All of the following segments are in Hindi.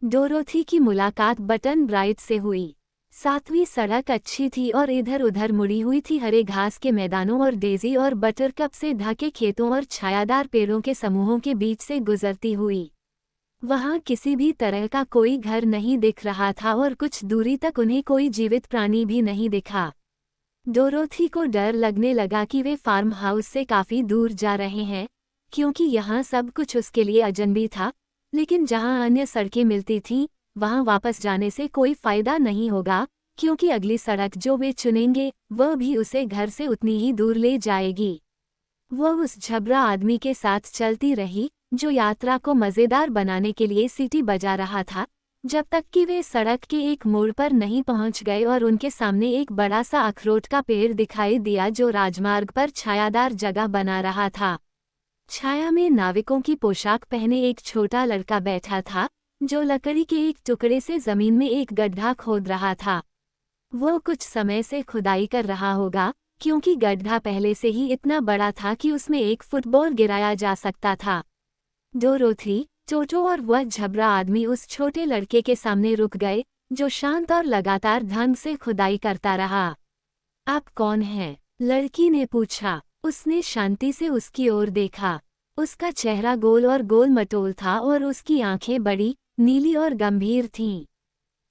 डोरोथी की मुलाकात बटन ब्राइट से हुई। सातवीं सड़क अच्छी थी और इधर उधर मुड़ी हुई थी हरे घास के मैदानों और डेज़ी और बटरकप से ढके खेतों और छायादार पेड़ों के समूहों के बीच से गुजरती हुई। वहां किसी भी तरह का कोई घर नहीं दिख रहा था और कुछ दूरी तक उन्हें कोई जीवित प्राणी भी नहीं दिखा। डोरोथी को डर लगने लगा कि वे फार्म हाउस से काफी दूर जा रहे हैं, क्योंकि यहाँ सब कुछ उसके लिए अजनबी था। लेकिन जहाँ अन्य सड़कें मिलती थीं, वहाँ वापस जाने से कोई फायदा नहीं होगा, क्योंकि अगली सड़क जो वे चुनेंगे वह भी उसे घर से उतनी ही दूर ले जाएगी। वह उस झबरा आदमी के साथ चलती रही, जो यात्रा को मज़ेदार बनाने के लिए सीटी बजा रहा था, जब तक कि वे सड़क के एक मोड़ पर नहीं पहुंच गए और उनके सामने एक बड़ा सा अखरोट का पेड़ दिखाई दिया जो राजमार्ग पर छायादार जगह बना रहा था। छाया में नाविकों की पोशाक पहने एक छोटा लड़का बैठा था, जो लकड़ी के एक टुकड़े से जमीन में एक गड्ढा खोद रहा था। वो कुछ समय से खुदाई कर रहा होगा, क्योंकि गड्ढा पहले से ही इतना बड़ा था कि उसमें एक फुटबॉल गिराया जा सकता था। डोरोथी, टोटो और वह झबरा आदमी उस छोटे लड़के के सामने रुक गए, जो शांत और लगातार ढंग से खुदाई करता रहा। आप कौन हैं? लड़की ने पूछा। उसने शांति से उसकी ओर देखा। उसका चेहरा गोल और गोल मटोल था और उसकी आंखें बड़ी, नीली और गंभीर थीं।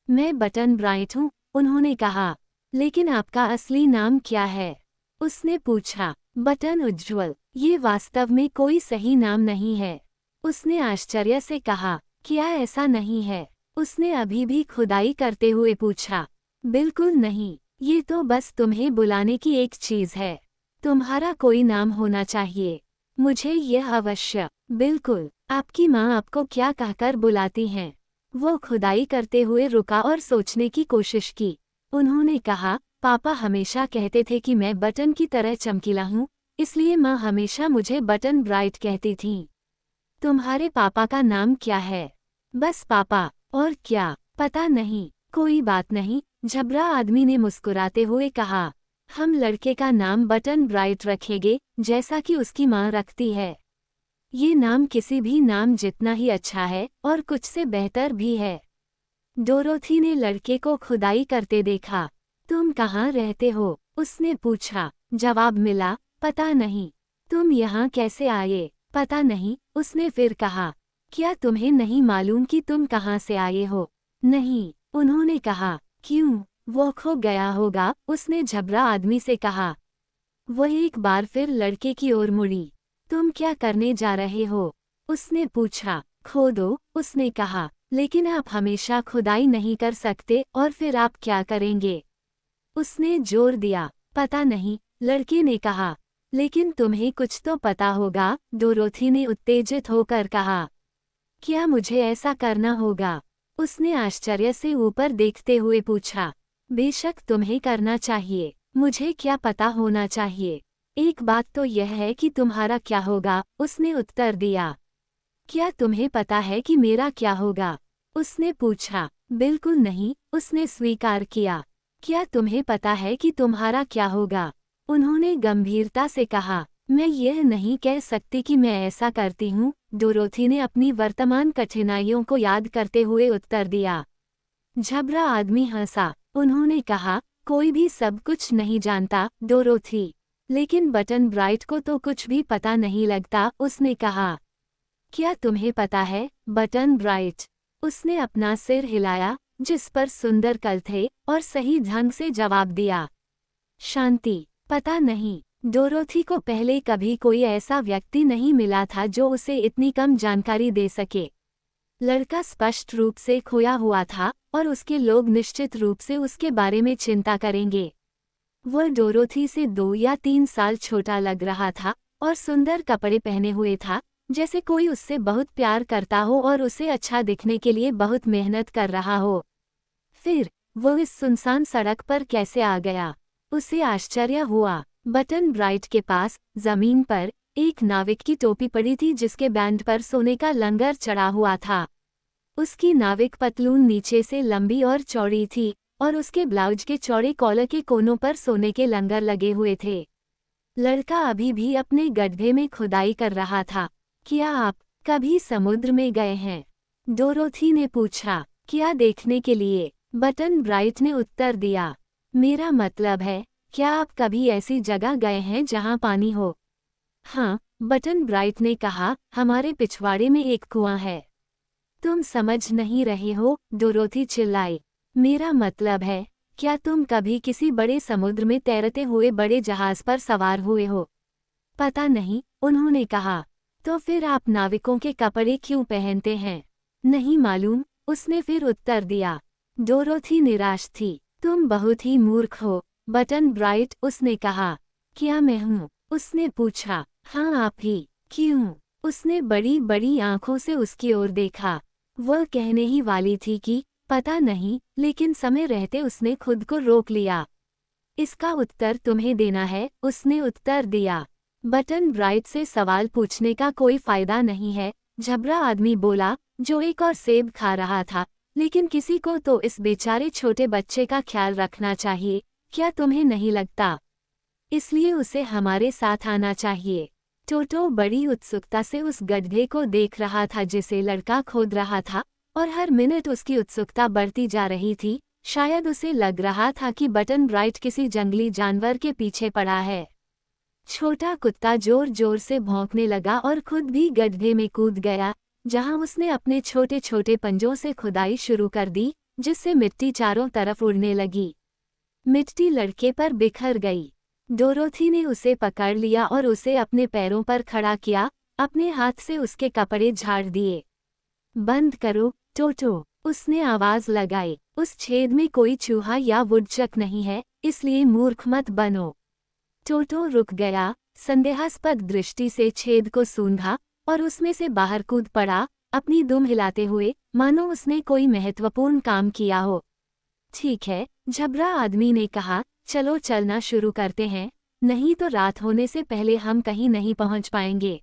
मैं बटन ब्राइट हूँ, उन्होंने कहा। लेकिन आपका असली नाम क्या है? उसने पूछा। बटन उज्ज्वल। ये वास्तव में कोई सही नाम नहीं है, उसने आश्चर्य से कहा। क्या ऐसा नहीं है? उसने अभी भी खुदाई करते हुए पूछा। बिल्कुल नहीं, ये तो बस तुम्हें बुलाने की एक चीज है। तुम्हारा कोई नाम होना चाहिए। मुझे यह अवश्य। बिल्कुल। आपकी माँ आपको क्या कहकर बुलाती हैं? वो खुदाई करते हुए रुका और सोचने की कोशिश की। उन्होंने कहा, पापा हमेशा कहते थे कि मैं बटन की तरह चमकीला हूँ, इसलिए माँ हमेशा मुझे बटन ब्राइट कहती थीं। तुम्हारे पापा का नाम क्या है? बस पापा। और क्या? पता नहीं। कोई बात नहीं, झबरा आदमी ने मुस्कुराते हुए कहा। हम लड़के का नाम बटन ब्राइट रखेंगे, जैसा कि उसकी माँ रखती है। ये नाम किसी भी नाम जितना ही अच्छा है और कुछ से बेहतर भी है। डोरोथी ने लड़के को खुदाई करते देखा। तुम कहाँ रहते हो? उसने पूछा। जवाब मिला, पता नहीं। तुम यहाँ कैसे आए? पता नहीं, उसने फिर कहा। क्या तुम्हें नहीं मालूम कि तुम कहाँ से आए हो? नहीं, उन्होंने कहा। क्यों? वो खो गया होगा, उसने झबरा आदमी से कहा। वह एक बार फिर लड़के की ओर मुड़ी। तुम क्या करने जा रहे हो? उसने पूछा। खोदो, उसने कहा। लेकिन आप हमेशा खुदाई नहीं कर सकते और फिर आप क्या करेंगे? उसने जोर दिया। पता नहीं, लड़के ने कहा। लेकिन तुम्हें कुछ तो पता होगा, डोरोथी ने उत्तेजित होकर कहा। क्या मुझे ऐसा करना होगा? उसने आश्चर्य से ऊपर देखते हुए पूछा। बेशक तुम्हें करना चाहिए। मुझे क्या पता होना चाहिए? एक बात तो यह है कि तुम्हारा क्या होगा, उसने उत्तर दिया। क्या तुम्हें पता है कि मेरा क्या होगा? उसने पूछा। बिल्कुल नहीं, उसने स्वीकार किया। क्या तुम्हें पता है कि तुम्हारा क्या होगा? उन्होंने गंभीरता से कहा। मैं यह नहीं कह सकती कि मैं ऐसा करती हूँ, डोरोथी ने अपनी वर्तमान कठिनाइयों को याद करते हुए उत्तर दिया। झबरा आदमी हंसा। उन्होंने कहा, कोई भी सब कुछ नहीं जानता, डोरोथी। लेकिन बटन ब्राइट को तो कुछ भी पता नहीं लगता, उसने कहा। क्या तुम्हें पता है, बटन ब्राइट? उसने अपना सिर हिलाया, जिस पर सुंदर कल थे, और सही ढंग से जवाब दिया। शांति। पता नहीं। डोरोथी को पहले कभी कोई ऐसा व्यक्ति नहीं मिला था जो उसे इतनी कम जानकारी दे सके। लड़का स्पष्ट रूप से खोया हुआ था और उसके लोग निश्चित रूप से उसके बारे में चिंता करेंगे। वह डोरोथी से 2 या 3 साल छोटा लग रहा था और सुंदर कपड़े पहने हुए था, जैसे कोई उससे बहुत प्यार करता हो और उसे अच्छा दिखने के लिए बहुत मेहनत कर रहा हो। फिर वो इस सुनसान सड़क पर कैसे आ गया? उसे आश्चर्य हुआ। बटन ब्राइट के पास जमीन पर एक नाविक की टोपी पड़ी थी जिसके बैंड पर सोने का लंगर चढ़ा हुआ था। उसकी नाविक पतलून नीचे से लंबी और चौड़ी थी और उसके ब्लाउज के चौड़े कॉलर के कोनों पर सोने के लंगर लगे हुए थे। लड़का अभी भी अपने गड्ढे में खुदाई कर रहा था। क्या आप कभी समुद्र में गए हैं? डोरोथी ने पूछा। क्या देखने के लिए? बटन ब्राइट ने उत्तर दिया। मेरा मतलब है, क्या आप कभी ऐसी जगह गए हैं जहां पानी हो? हाँ, बटन ब्राइट ने कहा, हमारे पिछवाड़े में एक कुआं है। तुम समझ नहीं रहे हो, डोरोथी चिल्लाई। मेरा मतलब है, क्या तुम कभी किसी बड़े समुद्र में तैरते हुए बड़े जहाज पर सवार हुए हो? पता नहीं, उन्होंने कहा। तो फिर आप नाविकों के कपड़े क्यों पहनते हैं? नहीं मालूम, उसने फिर उत्तर दिया। डोरोथी निराश थी। तुम बहुत ही मूर्ख हो, बटन ब्राइट, उसने कहा। क्या मैं हूँ? उसने पूछा। हाँ आप ही। क्यों? उसने बड़ी बड़ी आंखों से उसकी ओर देखा। वह कहने ही वाली थी कि पता नहीं, लेकिन समय रहते उसने खुद को रोक लिया। इसका उत्तर तुम्हें देना है, उसने उत्तर दिया। बटन ब्राइट से सवाल पूछने का कोई फायदा नहीं है, झबरा आदमी बोला, जो एक और सेब खा रहा था। लेकिन किसी को तो इस बेचारे छोटे बच्चे का ख्याल रखना चाहिए, क्या तुम्हें नहीं लगता? इसलिए उसे हमारे साथ आना चाहिए। टोटो बड़ी उत्सुकता से उस गड्ढे को देख रहा था जिसे लड़का खोद रहा था, और हर मिनट उसकी उत्सुकता बढ़ती जा रही थी। शायद उसे लग रहा था कि बटन ब्राइट किसी जंगली जानवर के पीछे पड़ा है। छोटा कुत्ता जोर जोर से भौंकने लगा और खुद भी गड्ढे में कूद गया, जहां उसने अपने छोटे छोटे पंजों से खुदाई शुरू कर दी, जिससे मिट्टी चारों तरफ उड़ने लगी। मिट्टी लड़के पर बिखर गई। डोरोथी ने उसे पकड़ लिया और उसे अपने पैरों पर खड़ा किया, अपने हाथ से उसके कपड़े झाड़ दिए। बंद करो, टोटो, उसने आवाज लगाई। उस छेद में कोई चूहा या वुडचक नहीं है, इसलिए मूर्ख मत बनो। टोटो रुक गया, संदेहास्पद दृष्टि से छेद को सूंघा और उसमें से बाहर कूद पड़ा, अपनी दुम हिलाते हुए, मानो उसने कोई महत्वपूर्ण काम किया हो। ठीक है, झबरा आदमी ने कहा, चलो चलना शुरू करते हैं, नहीं तो रात होने से पहले हम कहीं नहीं पहुंच पाएंगे।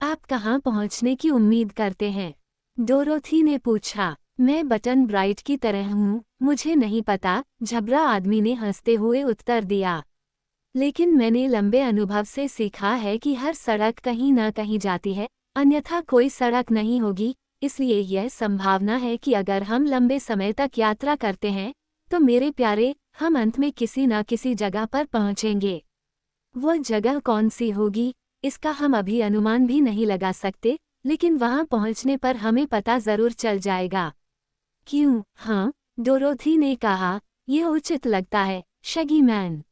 आप कहाँ पहुंचने की उम्मीद करते हैं? डोरोथी ने पूछा। मैं बटन ब्राइट की तरह हूँ, मुझे नहीं पता, झबरा आदमी ने हंसते हुए उत्तर दिया। लेकिन मैंने लंबे अनुभव से सीखा है कि हर सड़क कहीं न कहीं जाती है, अन्यथा कोई सड़क नहीं होगी। इसलिए यह संभावना है कि अगर हम लंबे समय तक यात्रा करते हैं, तो मेरे प्यारे, हम अंत में किसी न किसी जगह पर पहुंचेंगे। वो जगह कौन सी होगी, इसका हम अभी अनुमान भी नहीं लगा सकते, लेकिन वहां पहुंचने पर हमें पता जरूर चल जाएगा। क्यों? हाँ, डोरोथी ने कहा, यह उचित लगता है, शगी मैन।